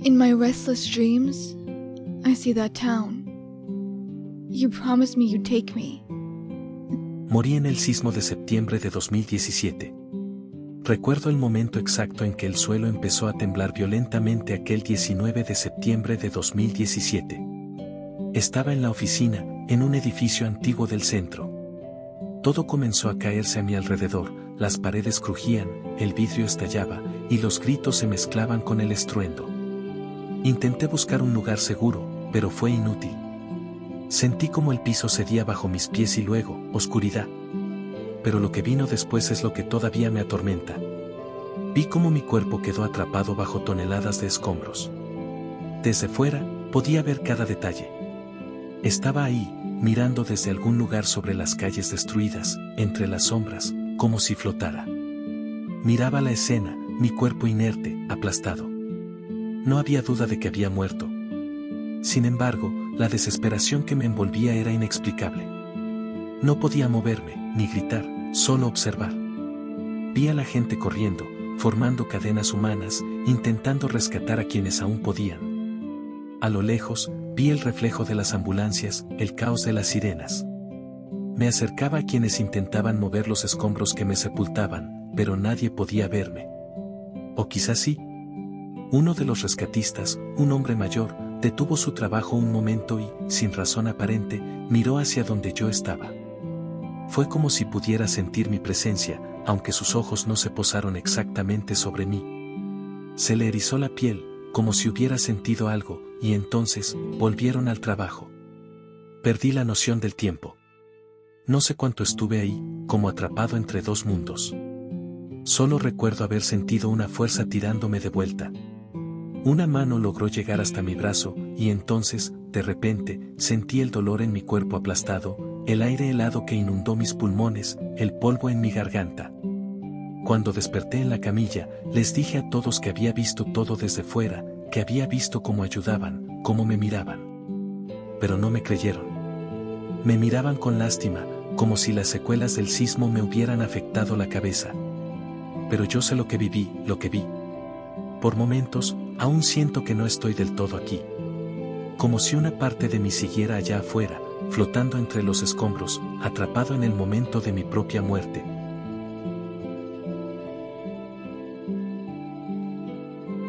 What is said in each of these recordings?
In my restless dreams, I see that town. You promised me you'd take me. Morí en el sismo de septiembre de 2017. Recuerdo el momento exacto en que el suelo empezó a temblar violentamente aquel 19 de septiembre de 2017. Estaba en la oficina, en un edificio antiguo del centro. Todo comenzó a caerse a mi alrededor, las paredes crujían, el vidrio estallaba, y los gritos se mezclaban con el estruendo. Intenté buscar un lugar seguro, pero fue inútil. Sentí como el piso cedía bajo mis pies y luego, oscuridad. Pero lo que vino después es lo que todavía me atormenta. Vi cómo mi cuerpo quedó atrapado bajo toneladas de escombros. Desde fuera, podía ver cada detalle. Estaba ahí, mirando desde algún lugar sobre las calles destruidas, entre las sombras, como si flotara. Miraba la escena, mi cuerpo inerte, aplastado. No había duda de que había muerto. Sin embargo, la desesperación que me envolvía era inexplicable. No podía moverme, ni gritar, solo observar. Vi a la gente corriendo, formando cadenas humanas, intentando rescatar a quienes aún podían. A lo lejos, vi el reflejo de las ambulancias, el caos de las sirenas. Me acercaba a quienes intentaban mover los escombros que me sepultaban, pero nadie podía verme. O quizás sí. Uno de los rescatistas, un hombre mayor, detuvo su trabajo un momento y, sin razón aparente, miró hacia donde yo estaba. Fue como si pudiera sentir mi presencia, aunque sus ojos no se posaron exactamente sobre mí. Se le erizó la piel, como si hubiera sentido algo, y entonces, volvieron al trabajo. Perdí la noción del tiempo. No sé cuánto estuve ahí, como atrapado entre dos mundos. Solo recuerdo haber sentido una fuerza tirándome de vuelta. Una mano logró llegar hasta mi brazo, y entonces, de repente, sentí el dolor en mi cuerpo aplastado, el aire helado que inundó mis pulmones, el polvo en mi garganta. Cuando desperté en la camilla, les dije a todos que había visto todo desde fuera, que había visto cómo ayudaban, cómo me miraban. Pero no me creyeron. Me miraban con lástima, como si las secuelas del sismo me hubieran afectado la cabeza. Pero yo sé lo que viví, lo que vi. Por momentos, aún siento que no estoy del todo aquí. Como si una parte de mí siguiera allá afuera, flotando entre los escombros, atrapado en el momento de mi propia muerte.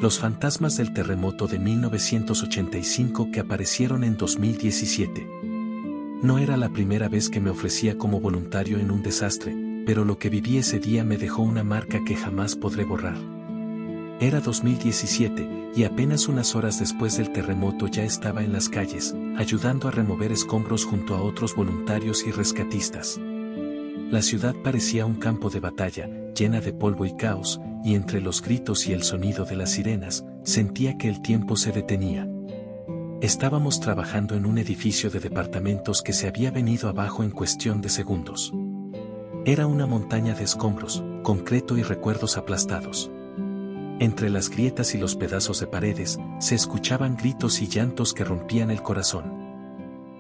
Los fantasmas del terremoto de 1985 que aparecieron en 2017. No era la primera vez que me ofrecía como voluntario en un desastre, pero lo que viví ese día me dejó una marca que jamás podré borrar. Era 2017, y apenas unas horas después del terremoto ya estaba en las calles, ayudando a remover escombros junto a otros voluntarios y rescatistas. La ciudad parecía un campo de batalla, llena de polvo y caos, y entre los gritos y el sonido de las sirenas, sentía que el tiempo se detenía. Estábamos trabajando en un edificio de departamentos que se había venido abajo en cuestión de segundos. Era una montaña de escombros, concreto y recuerdos aplastados. Entre las grietas y los pedazos de paredes, se escuchaban gritos y llantos que rompían el corazón.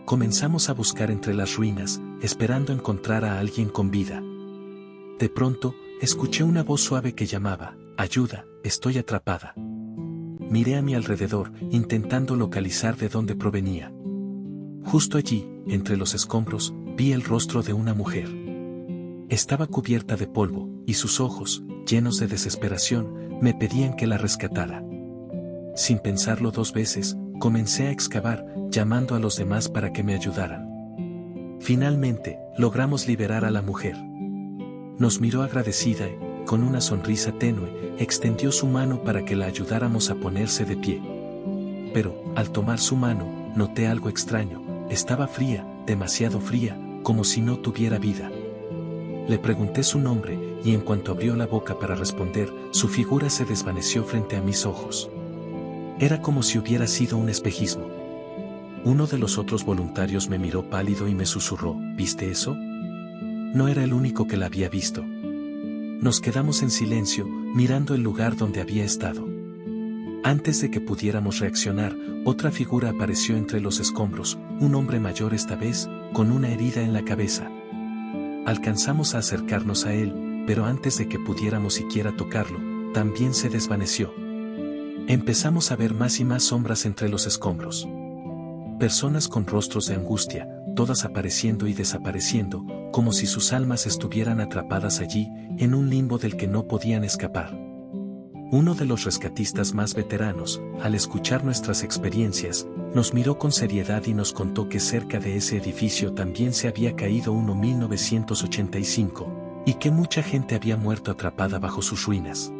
Comenzamos a buscar entre las ruinas, esperando encontrar a alguien con vida. De pronto, escuché una voz suave que llamaba, «Ayuda, estoy atrapada». Miré a mi alrededor, intentando localizar de dónde provenía. Justo allí, entre los escombros, vi el rostro de una mujer. Estaba cubierta de polvo, y sus ojos, llenos de desesperación, me pedían que la rescatara. Sin pensarlo dos veces, comencé a excavar, llamando a los demás para que me ayudaran. Finalmente, logramos liberar a la mujer. Nos miró agradecida y, con una sonrisa tenue, extendió su mano para que la ayudáramos a ponerse de pie. Pero, al tomar su mano, noté algo extraño, estaba fría, demasiado fría, como si no tuviera vida. Le pregunté su nombre, y en cuanto abrió la boca para responder, su figura se desvaneció frente a mis ojos. Era como si hubiera sido un espejismo. Uno de los otros voluntarios me miró pálido y me susurró, ¿viste eso? No era el único que la había visto. Nos quedamos en silencio, mirando el lugar donde había estado. Antes de que pudiéramos reaccionar, otra figura apareció entre los escombros, un hombre mayor esta vez, con una herida en la cabeza. Alcanzamos a acercarnos a él, pero antes de que pudiéramos siquiera tocarlo, también se desvaneció. Empezamos a ver más y más sombras entre los escombros. Personas con rostros de angustia, todas apareciendo y desapareciendo, como si sus almas estuvieran atrapadas allí, en un limbo del que no podían escapar. Uno de los rescatistas más veteranos, al escuchar nuestras experiencias, nos miró con seriedad y nos contó que cerca de ese edificio también se había caído uno 1985, y que mucha gente había muerto atrapada bajo sus ruinas.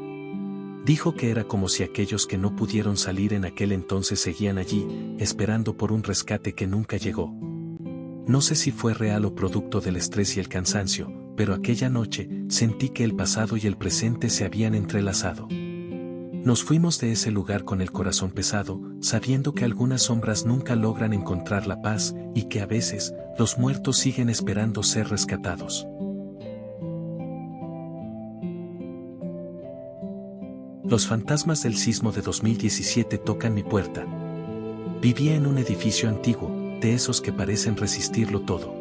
Dijo que era como si aquellos que no pudieron salir en aquel entonces seguían allí, esperando por un rescate que nunca llegó. No sé si fue real o producto del estrés y el cansancio, pero aquella noche sentí que el pasado y el presente se habían entrelazado. Nos fuimos de ese lugar con el corazón pesado, sabiendo que algunas sombras nunca logran encontrar la paz y que a veces los muertos siguen esperando ser rescatados. Los fantasmas del sismo de 2017 tocan mi puerta. Vivía en un edificio antiguo, de esos que parecen resistirlo todo.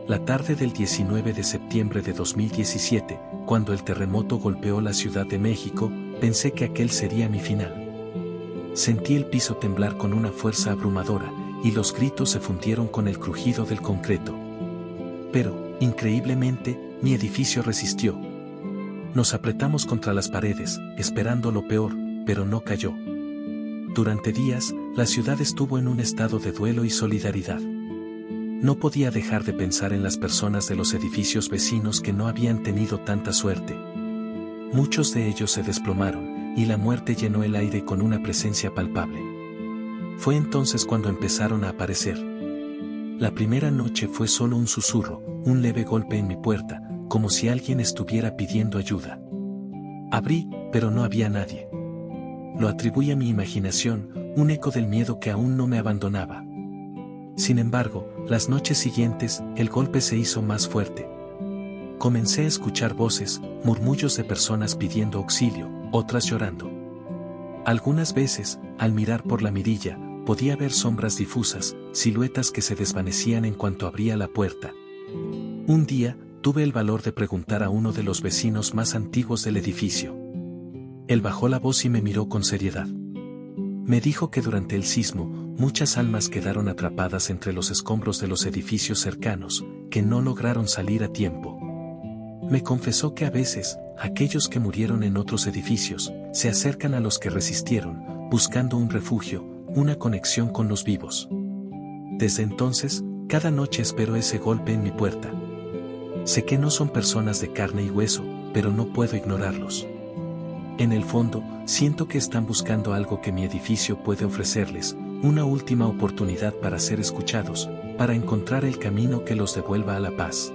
La tarde del 19 de septiembre de 2017, cuando el terremoto golpeó la Ciudad de México, pensé que aquel sería mi final. Sentí el piso temblar con una fuerza abrumadora, y los gritos se fundieron con el crujido del concreto. Pero, increíblemente, mi edificio resistió. Nos apretamos contra las paredes, esperando lo peor, pero no cayó. Durante días, la ciudad estuvo en un estado de duelo y solidaridad. No podía dejar de pensar en las personas de los edificios vecinos que no habían tenido tanta suerte. Muchos de ellos se desplomaron, y la muerte llenó el aire con una presencia palpable. Fue entonces cuando empezaron a aparecer. La primera noche fue solo un susurro, un leve golpe en mi puerta, como si alguien estuviera pidiendo ayuda. Abrí, pero no había nadie. Lo atribuí a mi imaginación, un eco del miedo que aún no me abandonaba. Sin embargo, las noches siguientes, el golpe se hizo más fuerte. Comencé a escuchar voces, murmullos de personas pidiendo auxilio, otras llorando. Algunas veces, al mirar por la mirilla, podía ver sombras difusas, siluetas que se desvanecían en cuanto abría la puerta. Un día, tuve el valor de preguntar a uno de los vecinos más antiguos del edificio. Él bajó la voz y me miró con seriedad. Me dijo que durante el sismo, muchas almas quedaron atrapadas entre los escombros de los edificios cercanos, que no lograron salir a tiempo. Me confesó que a veces, aquellos que murieron en otros edificios, se acercan a los que resistieron, buscando un refugio, una conexión con los vivos. Desde entonces, cada noche espero ese golpe en mi puerta. Sé que no son personas de carne y hueso, pero no puedo ignorarlos. En el fondo, siento que están buscando algo que mi edificio puede ofrecerles, una última oportunidad para ser escuchados, para encontrar el camino que los devuelva a la paz.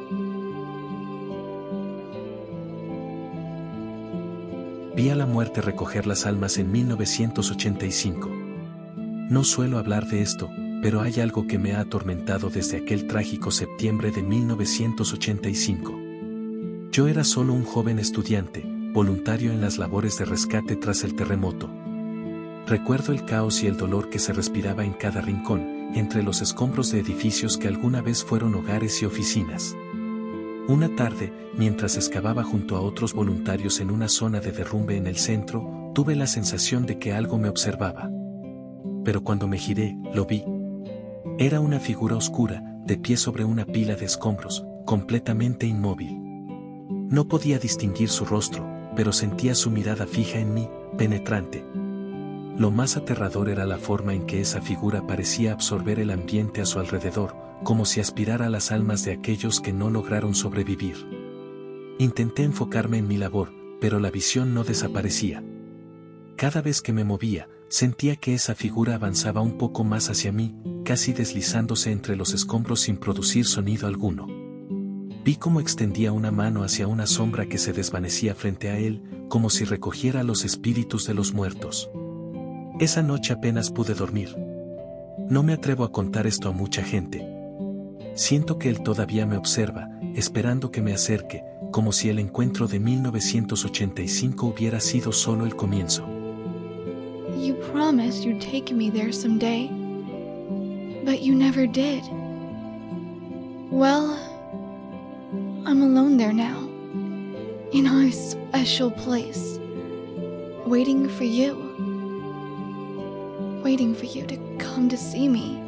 Vi a la muerte recoger las almas en 1985. No suelo hablar de esto, pero hay algo que me ha atormentado desde aquel trágico septiembre de 1985. Yo era solo un joven estudiante, voluntario en las labores de rescate tras el terremoto. Recuerdo el caos y el dolor que se respiraba en cada rincón, entre los escombros de edificios que alguna vez fueron hogares y oficinas. Una tarde, mientras excavaba junto a otros voluntarios en una zona de derrumbe en el centro, tuve la sensación de que algo me observaba. Pero cuando me giré, lo vi. Era una figura oscura, de pie sobre una pila de escombros, completamente inmóvil. No podía distinguir su rostro, pero sentía su mirada fija en mí, penetrante. Lo más aterrador era la forma en que esa figura parecía absorber el ambiente a su alrededor, como si aspirara a las almas de aquellos que no lograron sobrevivir. Intenté enfocarme en mi labor, pero la visión no desaparecía. Cada vez que me movía, sentía que esa figura avanzaba un poco más hacia mí, casi deslizándose entre los escombros sin producir sonido alguno. Vi cómo extendía una mano hacia una sombra que se desvanecía frente a él, como si recogiera los espíritus de los muertos. Esa noche apenas pude dormir. No me atrevo a contar esto a mucha gente. Siento que él todavía me observa, esperando que me acerque, como si el encuentro de 1985 hubiera sido solo el comienzo. You promised you'd take me there someday, but you never did. Well, I'm alone there now, in our special place, waiting for you. waiting for you to come to see me.